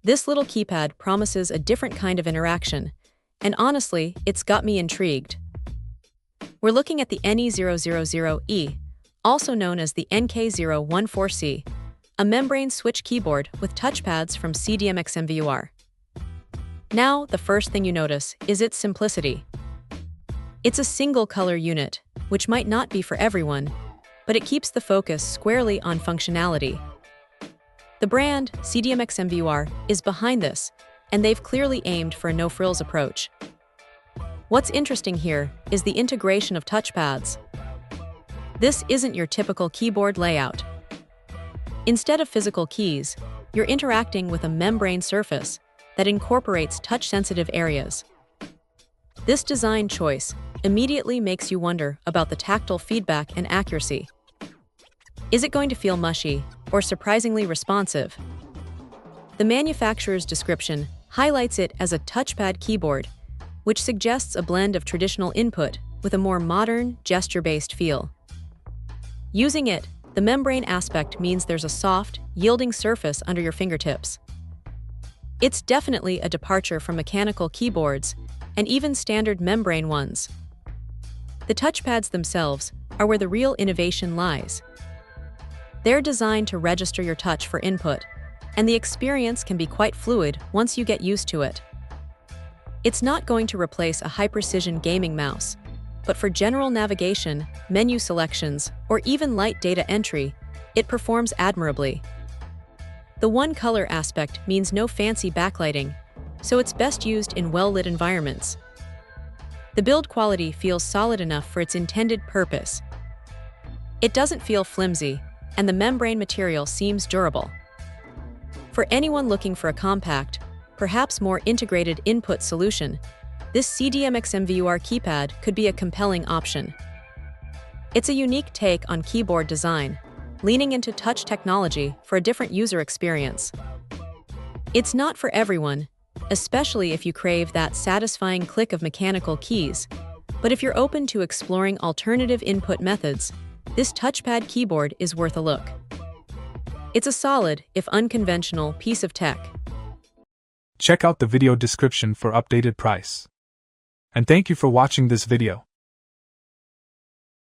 This little keypad promises a different kind of interaction, and honestly, it's got me intrigued. We're looking at the NE000E, also known as the NK014C, a membrane switch keyboard with touchpads from CDMXMVUR. Now, the first thing you notice is its simplicity. It's a single-color unit, which might not be for everyone, but it keeps the focus squarely on functionality. The brand, CDMXMVUR, is behind this, and they've clearly aimed for a no-frills approach. What's interesting here is the integration of touchpads. This isn't your typical keyboard layout. Instead of physical keys, you're interacting with a membrane surface that incorporates touch-sensitive areas. This design choice immediately makes you wonder about the tactile feedback and accuracy. Is it going to feel mushy or surprisingly responsive? The manufacturer's description highlights it as a touchpad keyboard, which suggests a blend of traditional input with a more modern, gesture-based feel. Using it, the membrane aspect means there's a soft, yielding surface under your fingertips. It's definitely a departure from mechanical keyboards and even standard membrane ones. The touchpads themselves are where the real innovation lies. They're designed to register your touch for input, and the experience can be quite fluid once you get used to it. It's not going to replace a high-precision gaming mouse, but for general navigation, menu selections, or even light data entry, it performs admirably. The one-color aspect means no fancy backlighting, so it's best used in well-lit environments. The build quality feels solid enough for its intended purpose. It doesn't feel flimsy, and the membrane material seems durable. For anyone looking for a compact, perhaps more integrated input solution, this CDMXMVUR keypad could be a compelling option. It's a unique take on keyboard design, leaning into touch technology for a different user experience. It's not for everyone, especially if you crave that satisfying click of mechanical keys, but if you're open to exploring alternative input methods, this touchpad keyboard is worth a look. It's a solid, if unconventional, piece of tech. Check out the video description for updated price. And thank you for watching this video.